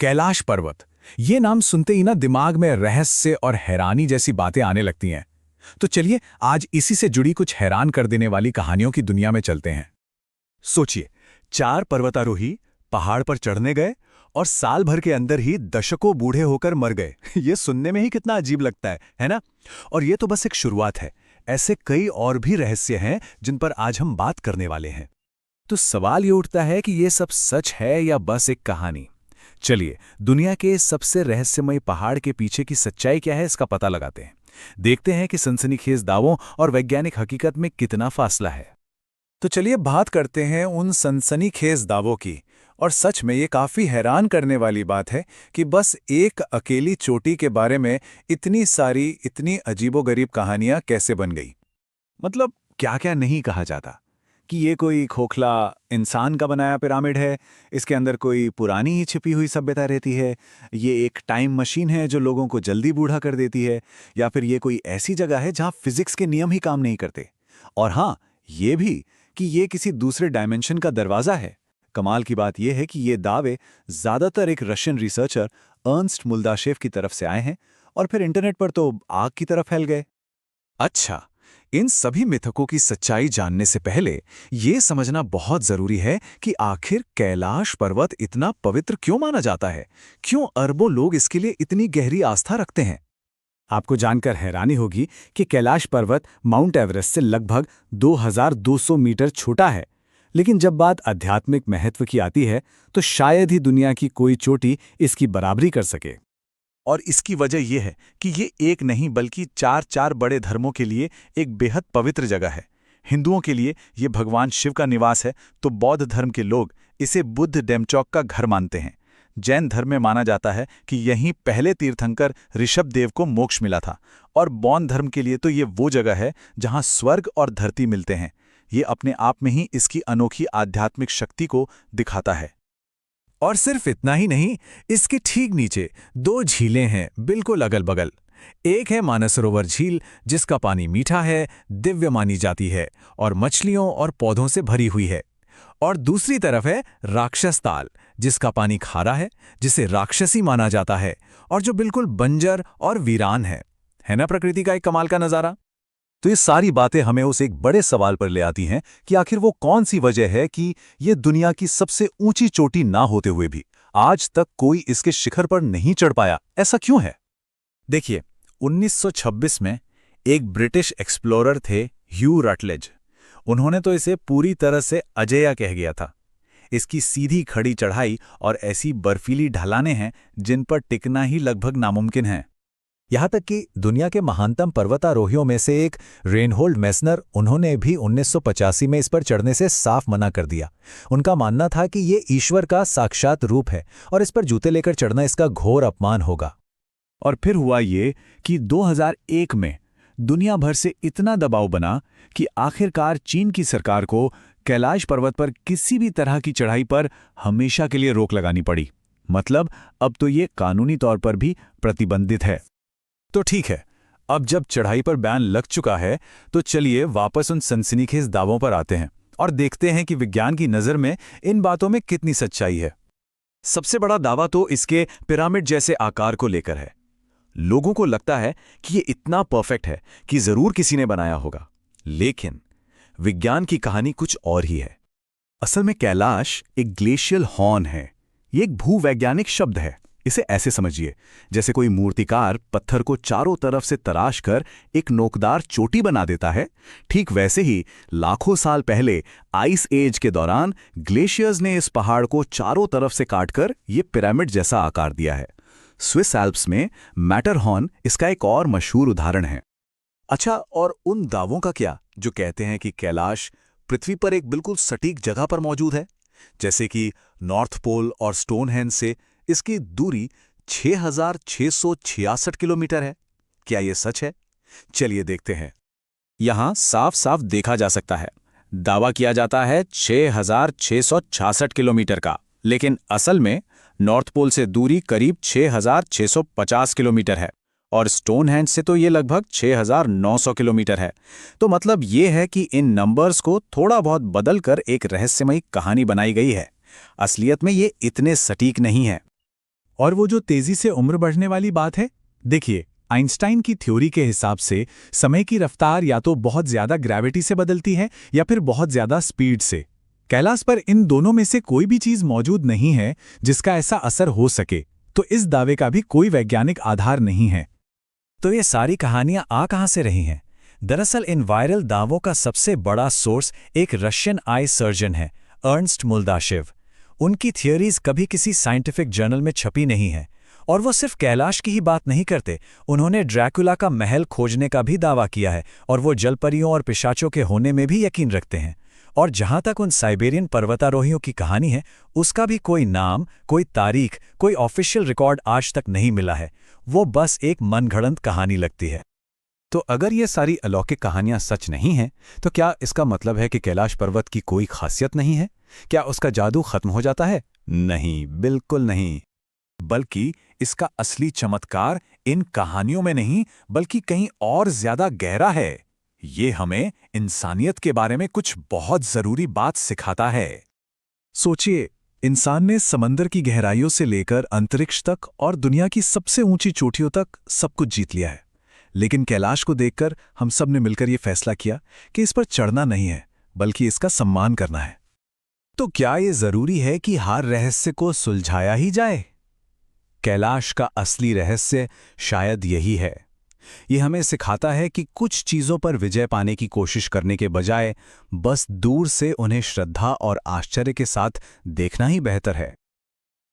कैलाश पर्वत, ये नाम सुनते ही ना दिमाग में रहस्य और हैरानी जैसी बातें आने लगती हैं। तो चलिए आज इसी से जुड़ी कुछ हैरान कर देने वाली कहानियों की दुनिया में चलते हैं। सोचिए, 4 पर्वतारोही पहाड़ पर चढ़ने गए और साल भर के अंदर ही दशकों बूढ़े होकर मर गए। ये सुनने में ही कितना अजीब लगता है ना? और ये तो बस एक शुरुआत है। ऐसे कई और भी रहस्य हैं जिन पर आज हम बात करने वाले हैं। तो सवाल ये उठता है कि ये सब सच है या बस एक कहानी। चलिए दुनिया के सबसे रहस्यमय पहाड़ के पीछे की सच्चाई क्या है, इसका पता लगाते हैं। देखते हैं कि सनसनीखेज दावों और वैज्ञानिक हकीकत में कितना फासला है। तो चलिए बात करते हैं उन सनसनीखेज दावों की। और सच में ये काफी हैरान करने वाली बात है कि बस एक अकेली चोटी के बारे में इतनी सारी, इतनी अजीबोगरीब कहानियां कैसे बन गई। मतलब क्या क्या नहीं कहा जाता कि ये कोई खोखला इंसान का बनाया पिरामिड है, इसके अंदर कोई पुरानी ही छिपी हुई सभ्यता रहती है, ये एक टाइम मशीन है जो लोगों को जल्दी बूढ़ा कर देती है, या फिर ये कोई ऐसी जगह है जहां फिजिक्स के नियम ही काम नहीं करते। और हाँ, ये भी कि ये किसी दूसरे डायमेंशन का दरवाजा है। कमाल की बात यह है कि ये दावे ज्यादातर एक रशियन रिसर्चर अर्नस्ट मुल्दाशेव की तरफ से आए हैं और फिर इंटरनेट पर तो आग की तरफ फैल गए। अच्छा, इन सभी मिथकों की सच्चाई जानने से पहले ये समझना बहुत जरूरी है कि आखिर कैलाश पर्वत इतना पवित्र क्यों माना जाता है, क्यों अरबों लोग इसके लिए इतनी गहरी आस्था रखते हैं। आपको जानकर हैरानी होगी कि कैलाश पर्वत माउंट एवरेस्ट से लगभग 2200 मीटर छोटा है, लेकिन जब बात आध्यात्मिक महत्व की आती है तो शायद ही दुनिया की कोई चोटी इसकी बराबरी कर सके। और इसकी वजह यह है कि ये एक नहीं बल्कि 4 बड़े धर्मों के लिए एक बेहद पवित्र जगह है। हिंदुओं के लिए ये भगवान शिव का निवास है, तो बौद्ध धर्म के लोग इसे बुद्ध डेमचौक का घर मानते हैं। जैन धर्म में माना जाता है कि यहीं पहले तीर्थंकर ऋषभदेव को मोक्ष मिला था। और बौद्ध धर्म के लिए तो ये वो जगह है जहां स्वर्ग और धरती मिलते हैं। ये अपने आप में ही इसकी अनोखी आध्यात्मिक शक्ति को दिखाता है। और सिर्फ इतना ही नहीं, इसके ठीक नीचे 2 झीलें हैं बिल्कुल अगल बगल। एक है मानसरोवर झील, जिसका पानी मीठा है, दिव्य मानी जाती है और मछलियों और पौधों से भरी हुई है। और दूसरी तरफ है राक्षस ताल, जिसका पानी खारा है, जिसे राक्षसी माना जाता है और जो बिल्कुल बंजर और वीरान है ना प्रकृति का एक कमाल का नजारा। तो ये सारी बातें हमें उस एक बड़े सवाल पर ले आती हैं कि आखिर वो कौन सी वजह है कि ये दुनिया की सबसे ऊंची चोटी ना होते हुए भी आज तक कोई इसके शिखर पर नहीं चढ़ पाया। ऐसा क्यों है? देखिए, 1926 में एक ब्रिटिश एक्सप्लोरर थे ह्यू रटलेज। उन्होंने तो इसे पूरी तरह से अजेय कह गया था। इसकी सीधी खड़ी चढ़ाई और ऐसी बर्फीली ढलानें हैं जिन पर टिकना ही लगभग नामुमकिन है। यहाँ तक कि दुनिया के महानतम पर्वतारोहियों में से एक रेनहोल्ड मेसनर, उन्होंने भी 1985 में इस पर चढ़ने से साफ मना कर दिया। उनका मानना था कि ये ईश्वर का साक्षात रूप है और इस पर जूते लेकर चढ़ना इसका घोर अपमान होगा। और फिर हुआ ये कि 2001 में दुनिया भर से इतना दबाव बना कि आखिरकार चीन की सरकार को कैलाश पर्वत पर किसी भी तरह की चढ़ाई पर हमेशा के लिए रोक लगानी पड़ी। मतलब अब तो ये कानूनी तौर पर भी प्रतिबंधित है। तो ठीक है, अब जब चढ़ाई पर बैन लग चुका है तो चलिए वापस उन सनसनीखेज दावों पर आते हैं और देखते हैं कि विज्ञान की नज़र में इन बातों में कितनी सच्चाई है। सबसे बड़ा दावा तो इसके पिरामिड जैसे आकार को लेकर है। लोगों को लगता है कि ये इतना परफेक्ट है कि जरूर किसी ने बनाया होगा, लेकिन विज्ञान की कहानी कुछ और ही है। असल में कैलाश एक ग्लेशियल हॉर्न है। ये एक भूवैज्ञानिक शब्द है। इसे ऐसे समझिए जैसे कोई मूर्तिकार पत्थर को चारों तरफ से तराश कर एक नोकदार चोटी बना देता है। ठीक वैसे ही लाखों साल पहले आइस एज के दौरान ग्लेशियर्स ने इस पहाड़ को चारों तरफ से काटकर ये पिरामिड जैसा आकार दिया है। स्विस एल्प्स में मैटरहॉर्न इसका एक और मशहूर उदाहरण है। अच्छा, और उन दावों का क्या जो कहते हैं कि कैलाश पृथ्वी पर एक बिल्कुल सटीक जगह पर मौजूद है, जैसे कि नॉर्थ पोल और स्टोनहेंज से इसकी दूरी 6666 किलोमीटर है। क्या यह सच है? चलिए देखते हैं। यहां साफ साफ देखा जा सकता है, दावा किया जाता है 6666 किलोमीटर का, लेकिन असल में नॉर्थ पोल से दूरी करीब 6650 किलोमीटर है और स्टोनहेंज से तो ये लगभग 6900 किलोमीटर है। तो मतलब ये है कि इन नंबर्स को थोड़ा बहुत बदलकर एक रहस्यमयी कहानी बनाई गई है। असलियत में ये इतने सटीक नहीं है। और वो जो तेजी से उम्र बढ़ने वाली बात है, देखिए आइंस्टाइन की थ्योरी के हिसाब से समय की रफ्तार या तो बहुत ज्यादा ग्रेविटी से बदलती है या फिर बहुत ज्यादा स्पीड से। कैलाश पर इन दोनों में से कोई भी चीज मौजूद नहीं है जिसका ऐसा असर हो सके, तो इस दावे का भी कोई वैज्ञानिक आधार नहीं है। तो ये सारी कहानियां आ कहां से रही हैं? दरअसल इन वायरल दावों का सबसे बड़ा सोर्स एक रशियन आई सर्जन है, अर्नस्ट मुल्दाशेव। उनकी थियरीज कभी किसी साइंटिफिक जर्नल में छपी नहीं है, और वो सिर्फ कैलाश की ही बात नहीं करते। उन्होंने ड्रैकुला का महल खोजने का भी दावा किया है, और वो जलपरियों और पिशाचों के होने में भी यकीन रखते हैं। और जहां तक उन साइबेरियन पर्वतारोहियों की कहानी है, उसका भी कोई नाम, कोई तारीख, कोई ऑफिशियल रिकॉर्ड आज तक नहीं मिला है। वो बस एक मनगढ़ंत कहानी लगती है। तो अगर ये सारी अलौकिक कहानियां सच नहीं हैं, तो क्या इसका मतलब है कि कैलाश पर्वत की कोई खासियत नहीं है? क्या उसका जादू खत्म हो जाता है? नहीं, बिल्कुल नहीं। बल्कि इसका असली चमत्कार इन कहानियों में नहीं, बल्कि कहीं और ज्यादा गहरा है। ये हमें इंसानियत के बारे में कुछ बहुत जरूरी बात सिखाता है। सोचिए, इंसान ने समंदर की गहराइयों से लेकर अंतरिक्ष तक और दुनिया की सबसे ऊंची चोटियों तक सब कुछ जीत लिया है। लेकिन कैलाश को देखकर हम सब ने मिलकर यह फैसला किया कि इस पर चढ़ना नहीं है, बल्कि इसका सम्मान करना है। तो क्या यह जरूरी है कि हर रहस्य को सुलझाया ही जाए? कैलाश का असली रहस्य शायद यही है। यह हमें सिखाता है कि कुछ चीजों पर विजय पाने की कोशिश करने के बजाय बस दूर से उन्हें श्रद्धा और आश्चर्य के साथ देखना ही बेहतर है।